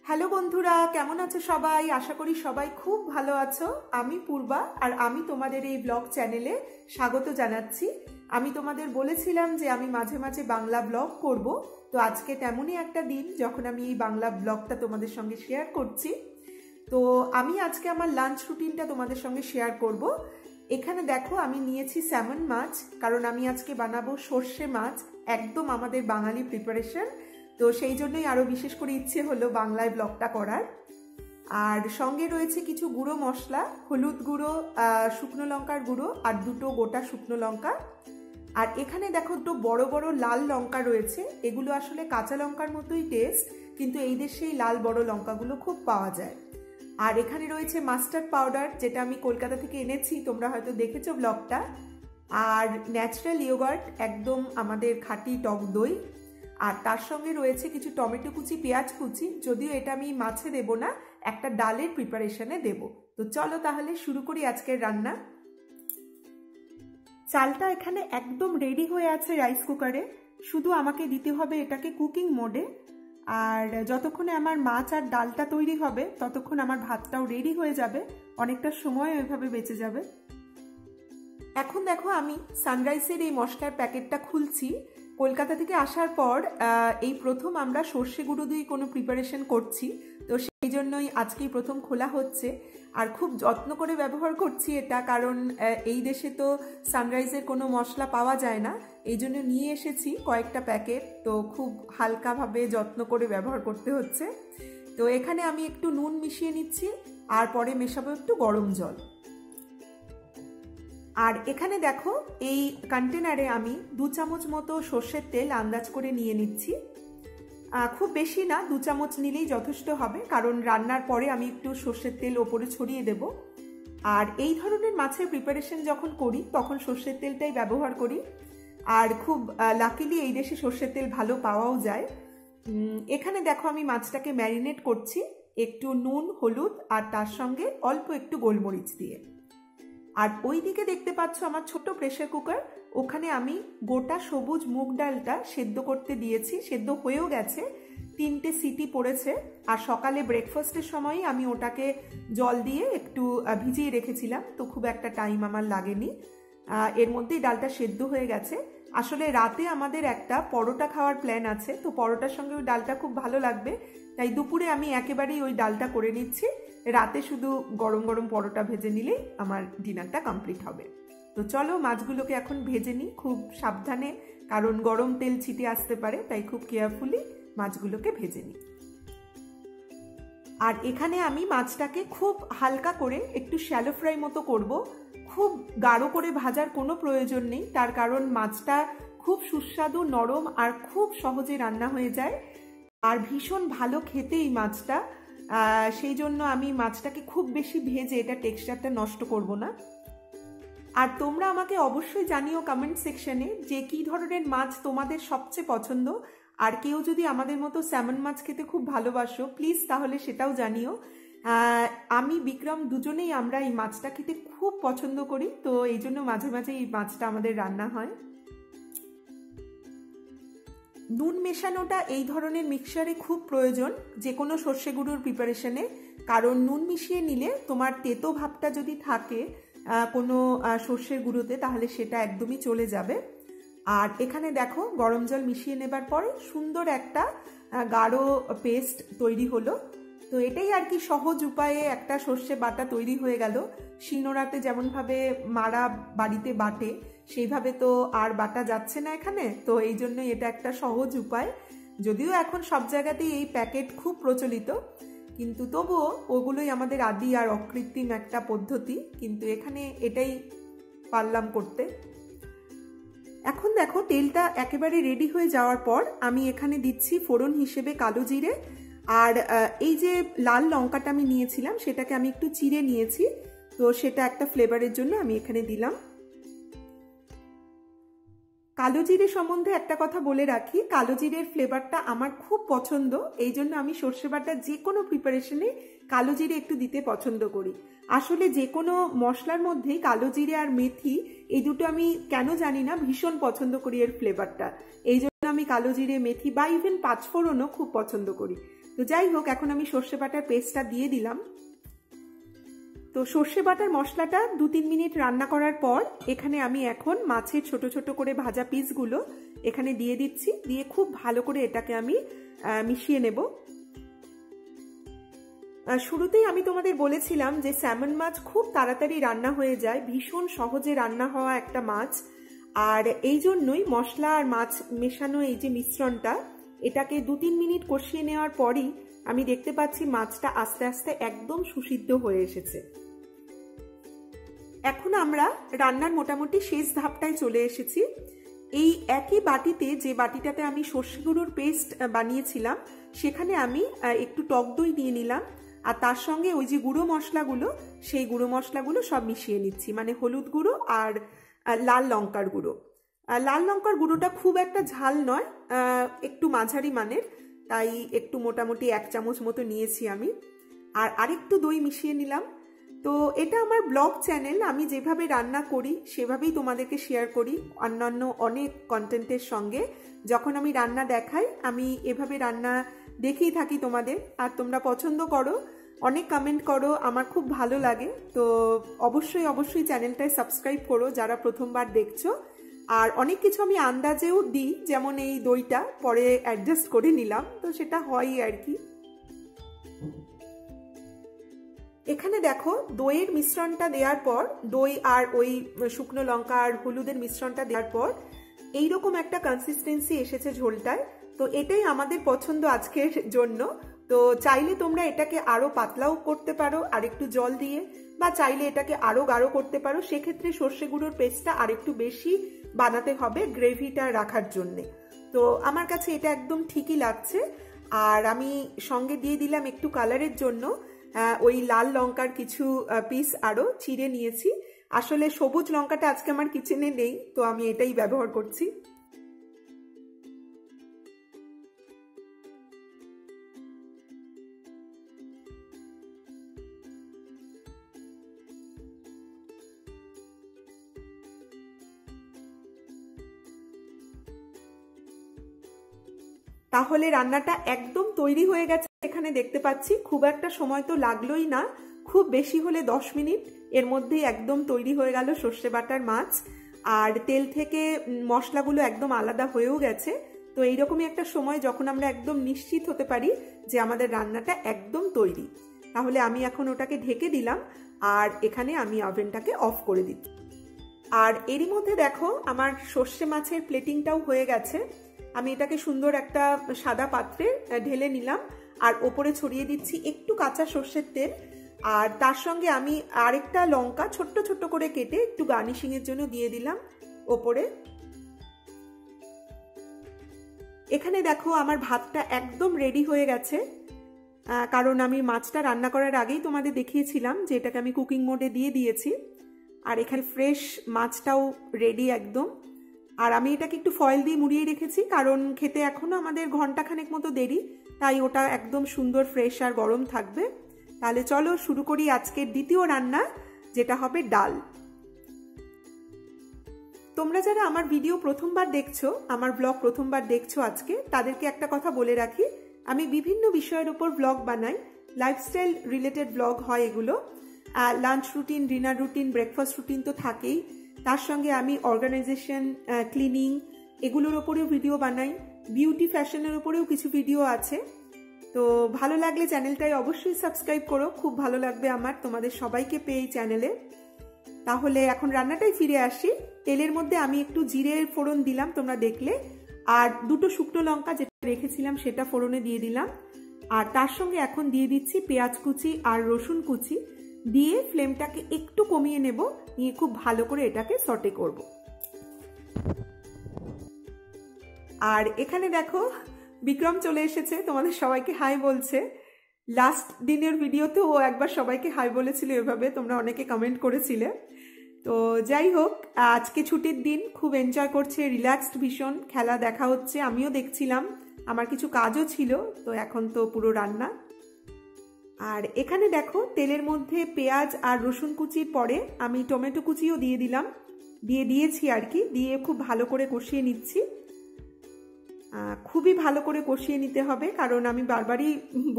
Hello বন্ধুরা, কেমন আছো সবাই? আশা করি সবাই খুব ভালো আছো। আমি পূর্বা, আর আমি তোমাদের এই ব্লগ চ্যানেলে স্বাগত জানাচ্ছি। আমি তোমাদের বলেছিলাম যে আমি মাঝে মাঝে বাংলা ব্লগ করব, তো আজকে তেমনই একটা দিন যখন আমি এই বাংলা ব্লগটা তোমাদের সঙ্গে শেয়ার করছি। তো আমি আজকে আমার লাঞ্চ রুটিনটা তোমাদের সঙ্গে শেয়ার করব। এখানে দেখো, আমি নিয়েছি স্যামন মাছ, কারণ আমি আজকে বানাবো সর্ষে মাছ, একদম আমাদের বাঙালি প্রিপারেশন। তো সেই জন্যই আরও বিশেষ করে ইচ্ছে হলো বাংলায় ব্লগটা করার। আর সঙ্গে রয়েছে কিছু গুঁড়ো মশলা, হলুদ গুঁড়ো, শুকনো লঙ্কার গুঁড়ো আর দুটো গোটা শুকনো লঙ্কা। আর এখানে দেখো একটু বড় বড় লাল লঙ্কা রয়েছে। এগুলো আসলে কাঁচা লঙ্কার মতোই টেস্ট, কিন্তু এই দেশে এই লাল বড় লঙ্কাগুলো খুব পাওয়া যায়। আর এখানে রয়েছে মাস্টার্ড পাউডার, যেটা আমি কলকাতা থেকে এনেছি, তোমরা হয়তো দেখেছো ব্লগটা। আর ন্যাচারাল ইয়োগার্ট, একদম আমাদের খাঁটি টক দই। আর তার সঙ্গে রয়েছে কিছু টমেটো কুচি, পেঁয়াজ কুচি, যদিও এটা আমি মাছে দেব না, একটা ডালের প্রিপারেশনে দেব। তো চলো তাহলে শুরু করি আজকের রান্না। চালটা এখানে একদম রেডি হয়ে আছে রাইস কুকারে, শুধু আমাকে দিতে হবে এটাকে কুকিং মোডে। আর যতক্ষণে আমার মাছ আর ডালটা তৈরি হবে ততক্ষণ আমার ভাতটাও রেডি হয়ে যাবে, অনেকটা সময় ওইভাবে বেঁচে যাবে। এখন দেখো, আমি সানরাইসের এই মশলার প্যাকেটটা খুলছি। কলকাতা থেকে আসার পর এই প্রথম আমরা সর্ষে গুঁড়ো দিয়ে কোনো প্রিপারেশন করছি, তো সেই জন্যই আজকেই প্রথম খোলা হচ্ছে। আর খুব যত্ন করে ব্যবহার করছি এটা, কারণ এই দেশে তো সানরাইজের কোনো মশলা পাওয়া যায় না, এই জন্য নিয়ে এসেছি কয়েকটা প্যাকেট। তো খুব হালকাভাবে যত্ন করে ব্যবহার করতে হচ্ছে। তো এখানে আমি একটু নুন মিশিয়ে নিচ্ছি, আর পরে মেশাবো একটু গরম জল। আর এখানে দেখো, এই কন্টেনারে আমি 2 চামচ মতো সর্ষের তেল আন্দাজ করে নিয়ে নিচ্ছি। খুব বেশি না, 2 চামচ নিলেই যথেষ্ট হবে, কারণ রান্নার পরে আমি একটু সর্ষের তেল ওপরে ছড়িয়ে দেব। আর এই ধরনের মাছের প্রিপারেশন যখন করি তখন সর্ষের তেলটাই ব্যবহার করি। আর খুব লাকিলি এই দেশে সর্ষের তেল ভালো পাওয়াও যায়। এখানে দেখো, আমি মাছটাকে ম্যারিনেট করছি একটু নুন, হলুদ আর তার সঙ্গে অল্প একটু গোলমরিচ দিয়ে। আর ওই দিকে দেখতে পাচ্ছ আমার ছোট্ট প্রেসার কুকার, ওখানে আমি গোটা সবুজ মুগ ডালটা সেদ্ধ করতে দিয়েছি। সেদ্ধ হয়েও গেছে, 3টে সিটি পড়েছে। আর সকালে ব্রেকফাস্টের সময়ই আমি ওটাকে জল দিয়ে একটু ভিজিয়ে রেখেছিলাম, তো খুব একটা টাইম আমার লাগেনি। এর মধ্যেই ডালটা সেদ্ধ হয়ে গেছে। আসলে রাতে আমাদের একটা পরোটা খাওয়ার প্ল্যান আছে, তো পরোটার সঙ্গে ওই ডালটা খুব ভালো লাগবে, তাই দুপুরে আমি একেবারেই ওই ডালটা করে নিচ্ছি। রাতে শুধু গরম গরম পরোটা ভেজে নিলেই আমার ডিনারটা কমপ্লিট হবে। তো চলো মাছগুলোকে এখন ভেজে নিই, খুব সাবধানে, কারণ গরম তেল ছিটে আসতে পারে, তাই খুব কেয়ারফুলি মাছগুলোকে ভেজে নিই। আর এখানে আমি মাছটাকে খুব হালকা করে একটু শ্যালো ফ্রাই মতো করব। খুব গাঢ় করে ভাজার কোনো প্রয়োজন নেই, তার কারণ মাছটা খুব সুস্বাদু, নরম আর খুব সহজে রান্না হয়ে যায়, আর ভীষণ ভালো খেতে এই মাছটা। সেই জন্য আমি মাছটাকে খুব বেশি ভেজে এটা টেক্সচারটা নষ্ট করব না। আর তোমরা আমাকে অবশ্যই জানিও কমেন্ট সেকশনে যে কী ধরনের মাছ তোমাদের সবচেয়ে পছন্দ। আর কেউ যদি আমাদের মতো স্যামন মাছ খেতে খুব ভালোবাসো, প্লিজ তাহলে সেটাও জানিও। আমি বিক্রম দুজনেই আমরা এই মাছটা খেতে খুব পছন্দ করি, তো এই জন্য মাঝে মাঝে এই মাছটা আমাদের রান্না হয়। নুন মেশানোটা এই ধরনের মিক্সচারে খুব প্রয়োজন যে কোনো সর্ষে গুঁড়োর প্রিপারেশনে, কারণ নুন মিশিয়ে নিলে তোমার তেতো ভাবটা যদি থাকে কোনো সর্ষের গুঁড়োতে, তাহলে সেটা একদমই চলে যাবে। আর এখানে দেখো, গরম জল মিশিয়ে নেবার পরে সুন্দর একটা গাঢ় পেস্ট তৈরি হলো। তো এটাই আর কি সহজ উপায়ে একটা সর্ষে বাটা তৈরি হয়ে গেল। শিলনোড়াতে যেমনভাবে মারা বাড়িতে বাটে, সেইভাবে তো আর বাটা যাচ্ছে না এখানে, তো এই জন্যই এটা একটা সহজ উপায়। যদিও এখন সব জায়গাতেই এই প্যাকেট খুব প্রচলিত, কিন্তু তবুও ওগুলোই আমাদের আদি আর অকৃত্রিম একটা পদ্ধতি, কিন্তু এখানে এটাই পারলাম করতে। এখন দেখো, তেলটা একেবারে রেডি হয়ে যাওয়ার পর আমি এখানে দিচ্ছি ফোড়ন হিসেবে কালো জিরে। আর এই যে লাল লঙ্কাটা আমি নিয়েছিলাম সেটাকে আমি একটু চিড়ে নিয়েছি, তো সেটা একটা ফ্লেভারের জন্য আমি এখানে দিলাম। কালো জিরে সম্বন্ধে একটা কথা বলে রাখি, কালো জিরের ফ্লেভারটা আমার খুব পছন্দ, এই জন্য আমি সর্ষে বাটা যে কোনো প্রিপারেশনে কালো জিরে একটু দিতে পছন্দ করি। আসলে যে কোনো মশলার মধ্যেই কালো জিরে আর মেথি এই দুটো আমি কেন জানি না ভীষণ পছন্দ করি এর ফ্লেভারটা, এই জন্য আমি কালো জিরে মেথি বা ইভেন পাঁচফোড়নও খুব পছন্দ করি। তো যাই হোক, এখন আমি সর্ষে বাটার পেস্টটা দিয়ে দিলাম। তো সর্ষে বাটার মশলাটা 2-3 মিনিট রান্না করার পর এখানে আমি এখন মাছের ছোট ছোট করে ভাজা পিসগুলো এখানে দিয়ে দিচ্ছি, দিয়ে খুব ভালো করে এটাকে আমি মিশিয়ে নেব। শুরুতেই আমি তোমাদের বলেছিলাম যে স্যামন মাছ খুব তাড়াতাড়ি রান্না হয়ে যায়, ভীষণ সহজে রান্না হওয়া একটা মাছ। আর এই জন্যই মশলা আর মাছ মেশানো এই যে মিশ্রণটা, এটাকে 2-3 মিনিট কষিয়ে নেওয়ার পরই আমি দেখতে পাচ্ছি মাছটা আস্তে আস্তে একদম সুসিদ্ধ হয়ে এসেছে। এখন আমরা রান্নার মোটামুটি শেষ ধাপটায় চলে এসেছি। এই একই বাটিতে, যে বাটিটাতে আমি সর্ষে গুঁড়োর পেস্ট বানিয়েছিলাম, সেখানে আমি একটু টক দই দিয়ে নিলাম, আর তার সঙ্গে ওই যে গুঁড়ো মশলাগুলো, সেই গুঁড়ো মশলাগুলো সব মিশিয়ে নিচ্ছি, মানে হলুদ গুঁড়ো আর লাল লঙ্কার গুঁড়ো। লাল লঙ্কার গুঁড়োটা খুব একটা ঝাল নয়, একটু মাঝারি মানের, তাই একটু মোটামুটি 1 চামচ মতো নিয়েছি আমি। আর আরেকটু দই মিশিয়ে নিলাম। তো এটা আমার ব্লগ চ্যানেল, আমি যেভাবে রান্না করি সেভাবেই তোমাদেরকে শেয়ার করি অন্যান্য অনেক কন্টেন্টের সঙ্গে। যখন আমি রান্না দেখাই আমি এভাবে রান্না দেখেই থাকি তোমাদের, আর তোমরা পছন্দ করো, অনেক কমেন্ট করো, আমার খুব ভালো লাগে। তো অবশ্যই অবশ্যই চ্যানেলটায় সাবস্ক্রাইব করো যারা প্রথমবার দেখছো। আর অনেক কিছু আমি আন্দাজেও দিই, যেমন এই দইটা পরে অ্যাডজাস্ট করে নিলাম, তো সেটা হয়ই আর কি। এখানে দেখো দইয়ের মিশ্রণটা দেওয়ার পর, দই আর ওই শুকনো লঙ্কা আর হলুদের মিশ্রণটা দেওয়ার পর এইরকম একটা কনসিস্টেন্সি এসেছে ঝোলটায়। তো এটাই আমাদের পছন্দ আজকের জন্য। তো চাইলে তোমরা এটাকে আরো পাতলাও করতে পারো আর একটু জল দিয়ে, বা চাইলে এটাকে আরো গাঢ় করতে পারো। সেক্ষেত্রে সর্ষে গুঁড়োর পেস্টটা আরেকটু বেশি বানাতে হবে গ্রেভিটা রাখার জন্যে। তো আমার কাছে এটা একদম ঠিকই লাগছে। আর আমি সঙ্গে দিয়ে দিলাম একটু কালারের জন্য ওই লাল লঙ্কার কিছু পিস আরো চিড়ে নিয়েছি। আসলে সবুজ লঙ্কাটা আজকে আমার কিচেনে নেই, তো আমি এটাই ব্যবহার করছি। তাহলে রান্নাটা একদম তৈরি হয়ে গেছে। এখানে দেখতে পাচ্ছি খুব একটা সময় তো লাগলোই না, খুব বেশি হলে 10 মিনিট, এর মধ্যেই একদম তৈরি হয়ে গেল সর্ষে বাটার মাছ। আর তেল থেকে মশলাগুলো একদম আলাদা হয়েও গেছে। তো এইরকমই একটা সময় যখন আমরা একদম নিশ্চিত হতে পারি যে আমাদের রান্নাটা একদম তৈরি, তাহলে আমি এখন ওটাকে ঢেকে দিলাম আর এখানে আমি ওভেনটাকে অফ করে দিচ্ছি। আর এরই মধ্যে দেখো আমার সর্ষে মাছের প্লেটিংটাও হয়ে গেছে। আমি এটাকে সুন্দর একটা সাদা পাত্রে ঢেলে নিলাম আর ওপরে ছড়িয়ে দিচ্ছি একটু কাঁচা সর্ষের তেল। আর তার সঙ্গে আমি আরেকটা লঙ্কা ছোট্ট ছোট্ট করে কেটে একটু গার্নিশিং এর জন্য দিয়ে দিলাম ওপরে। এখানে দেখো আমার ভাতটা একদম রেডি হয়ে গেছে, কারণ আমি মাছটা রান্না করার আগেই তোমাদের দেখিয়েছিলাম যে এটাকে আমি কুকিং মোডে দিয়ে দিয়েছি। আর এখানে ফ্রেশ মাছটাও রেডি একদম। আর আমি এটাকে একটু ফয়েল দিয়ে মুড়িয়ে রেখেছি, কারণ খেতে এখনো আমাদের ঘন্টাখানেক মতো দেরি, তাই ওটা একদম সুন্দর ফ্রেশ আর গরম থাকবে। তাহলে চলো শুরু করি আজকের দ্বিতীয় রান্না, যেটা হবে ডাল। তোমরা যারা আমার ভিডিও প্রথমবার দেখছো, আমার ব্লগ প্রথমবার দেখছো আজকে, তাদেরকে একটা কথা বলে রাখি, আমি বিভিন্ন বিষয়ের উপর ব্লগ বানাই। লাইফস্টাইল রিলেটেড ব্লগ হয় এগুলো। Lunch routine, dinner routine, breakfast routine তো থাকেই, তার সঙ্গে আমি অর্গানাইজেশন, ক্লিনিং, এগুলোর ওপরেও ভিডিও বানাই। বিউটি ফ্যাশনের উপরেও কিছু ভিডিও আছে। তো ভালো লাগলে চ্যানেলটাই অবশ্যই সাবস্ক্রাইব করো, খুব ভালো লাগবে আমার তোমাদের সবাইকে পেয়ে এই চ্যানেলে। তাহলে এখন রান্নাটাই ফিরে আসি। তেলের মধ্যে আমি একটু জিরের ফোড়ন দিলাম, তোমরা দেখলে, আর দুটো শুকনো লঙ্কা যেটা রেখেছিলাম সেটা ফোড়নে দিয়ে দিলাম। আর তার সঙ্গে এখন দিয়ে দিচ্ছি পেঁয়াজ কুচি আর রসুন কুচি, দিয়ে ফ্লেমটাকে একটু কমিয়ে নেব, নিয়ে খুব ভালো করে এটাকে সটে করব। আর এখানে দেখো বিক্রম চলে এসেছে, তোমাদের সবাইকে হাই বলছে। লাস্ট দিনের ভিডিওতে ও একবার সবাইকে হাই বলেছিল এভাবে, তোমরা অনেকে কমেন্ট করেছিলে। তো যাই হোক, আজকে ছুটির দিন, খুব এনজয় করছে, রিল্যাক্সড ভীষণ, খেলা দেখা হচ্ছে, আমিও দেখছিলাম, আমার কিছু কাজও ছিল। তো এখন তো পুরো রান্না। আর এখানে দেখো তেলের মধ্যে পেঁয়াজ আর রসুন কুচির পরে আমি টমেটো কুচিও দিয়েছি আর কি, দিয়ে খুব ভালো করে কষিয়ে নিচ্ছি। খুবই ভালো করে কষিয়ে নিতে হবে, কারণ আমি বারবারই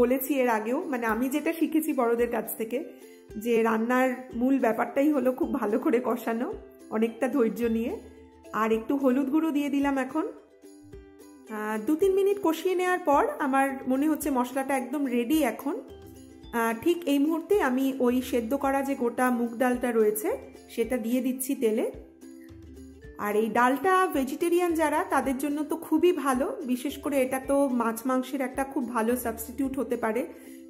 বলেছি এর আগেও, মানে আমি যেটা শিখেছি বড়দের কাছ থেকে, যে রান্নার মূল ব্যাপারটাই হলো খুব ভালো করে কষানো, অনেকটা ধৈর্য নিয়ে। আর একটু হলুদ গুঁড়ো দিয়ে দিলাম এখন। 2-3 মিনিট কষিয়ে নেওয়ার পর আমার মনে হচ্ছে মশলাটা একদম রেডি এখন। ঠিক এই মুহূর্তে আমি ওই সেদ্ধ করা যে গোটা মুগ ডালটা রয়েছে সেটা দিয়ে দিচ্ছি তেলে। আর এই ডালটা ভেজিটেরিয়ান যারা, তাদের জন্য তো খুবই ভালো, বিশেষ করে এটা তো মাছ মাংসের একটা খুব ভালো সাবস্টিটিউট হতে পারে,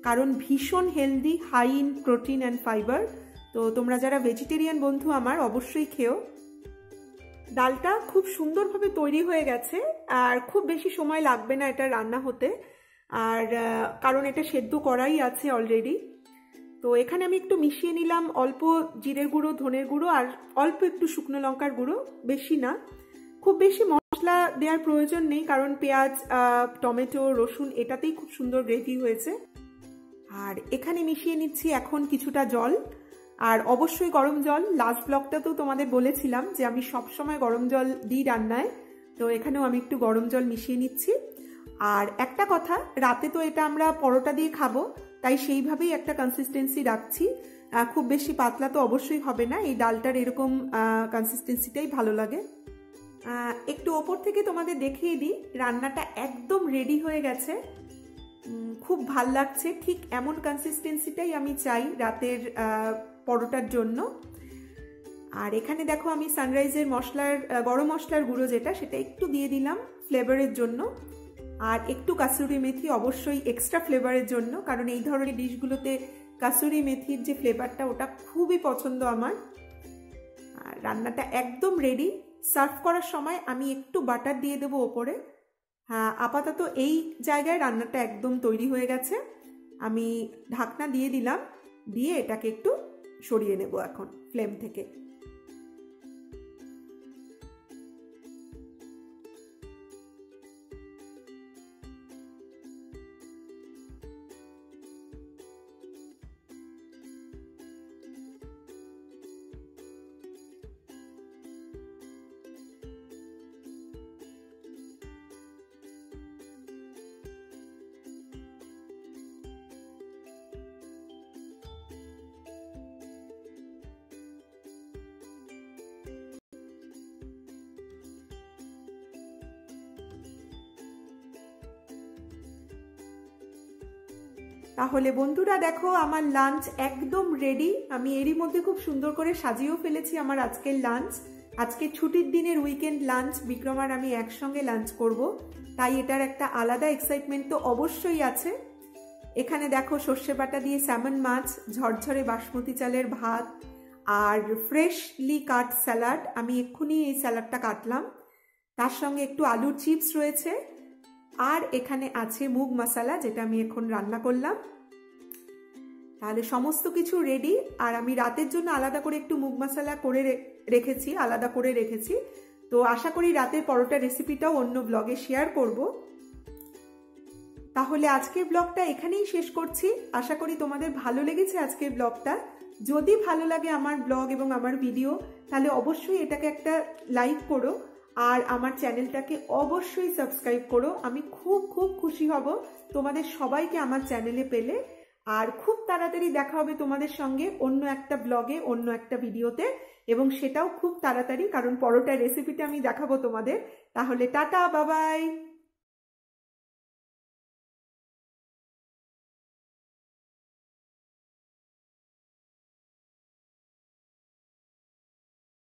কারণ ভীষণ healthy, high in protein and fibre. তো তোমরা যারা ভেজিটেরিয়ান বন্ধু আমার, অবশ্যই খেও। ডালটা খুব সুন্দরভাবে তৈরি হয়ে গেছে, আর খুব বেশি সময় লাগবে না এটা রান্না হতে, আর কারণ এটা সেদ্ধ করাই আছে অলরেডি। তো এখানে আমি একটু মিশিয়ে নিলাম অল্প জিরের গুঁড়ো, ধনের গুঁড়ো আর অল্প একটু শুকনো লঙ্কার গুঁড়ো, বেশি না। খুব বেশি মশলা দেওয়ার প্রয়োজন নেই, কারণ পেঁয়াজ, টমেটো, রসুন এটাতেই খুব সুন্দর গ্রেভি হয়েছে। আর এখানে মিশিয়ে নিচ্ছি এখন কিছুটা জল, আর অবশ্যই গরম জল। লাস্ট ব্লগটাতেও তোমাদের বলেছিলাম যে আমি সবসময় গরম জল দিই রান্নায়, তো এখানেও আমি একটু গরম জল মিশিয়ে নিচ্ছি। আর একটা কথা, রাতে তো এটা আমরা পরোটা দিয়ে খাবো, তাই সেইভাবেই একটা কনসিস্টেন্সি রাখছি। খুব বেশি পাতলা তো অবশ্যই হবে না, এই ডালটার এরকম কনসিস্টেন্সিটাই ভালো লাগে। একটু ওপর থেকে তোমাদের দেখিয়ে দিই, রান্নাটা একদম রেডি হয়ে গেছে, খুব ভাল লাগছে। ঠিক এমন কনসিস্টেন্সিটাই আমি চাই রাতের পরোটার জন্য। আর এখানে দেখো আমি সানরাইজের গরম মশলার গুঁড়ো যেটা, সেটা একটু দিয়ে দিলাম ফ্লেভারের জন্য, আর একটু কাসুরি মেথি অবশ্যই এক্সট্রা ফ্লেভারের জন্য, কারণ এই ধরনের ডিশগুলোতে কাসুরি মেথির যে ফ্লেভারটা, ওটা খুবই পছন্দ আমার। আর রান্নাটা একদম রেডি। সার্ভ করার সময় আমি একটু বাটার দিয়ে দেবো ওপরে। হ্যাঁ, আপাতত এই জায়গায় রান্নাটা একদম তৈরি হয়ে গেছে। আমি ঢাকনা দিয়ে দিলাম, দিয়ে এটাকে একটু সরিয়ে নেব এখন ফ্লেম থেকে। তাহলে বন্ধুরা দেখো, আমার লাঞ্চ একদম রেডি। আমি এরই মধ্যে খুব সুন্দর করে সাজিয়েও ফেলেছি আমার আজকের লাঞ্চ। আজকে ছুটির দিনের উইকেন্ড লাঞ্চ, বিক্রম আর আমি একসঙ্গে লাঞ্চ করব, তাই এটার একটা আলাদা এক্সাইটমেন্ট তো অবশ্যই আছে। এখানে দেখো সর্ষে বাটা দিয়ে স্যামন মাছ, ঝরঝরে বাসমতি চালের ভাত, আর ফ্রেশলি কাট স্যালাড। আমি এক্ষুনি এই স্যালাডটা কাটলাম, তার সঙ্গে একটু আলুর চিপস রয়েছে, আর এখানে আছে মুগ মশলা, যেটা আমি এখন রান্না করলাম। তাহলে সমস্ত কিছু রেডি। আর আমি রাতের জন্য আলাদা করে একটু মুগ মশলা করে রেখেছি, তো আশা করি রাতের পরোটা রেসিপিটাও অন্য ব্লগে শেয়ার করব। তাহলে আজকের ব্লগটা এখানেই শেষ করছি। আশা করি তোমাদের ভালো লেগেছে আজকের ব্লগটা। যদি ভালো লাগে আমার ব্লগ এবং আমার ভিডিও, তাহলে অবশ্যই এটাকে একটা লাইক করো, আর আমার চ্যানেলটাকে অবশ্যই সাবস্ক্রাইব করো। আমি খুব খুব খুশি হব তোমাদের সবাইকে আমার চ্যানেলে পেলে। আর খুব তাড়াতাড়ি দেখা হবে তোমাদের সঙ্গে অন্য একটা ব্লগে, অন্য একটা ভিডিওতে, এবং সেটাও খুব তাড়াতাড়ি, কারণ পরোটার রেসিপিটা আমি দেখাবো তোমাদের। তাহলে টাটা, বাই বাই।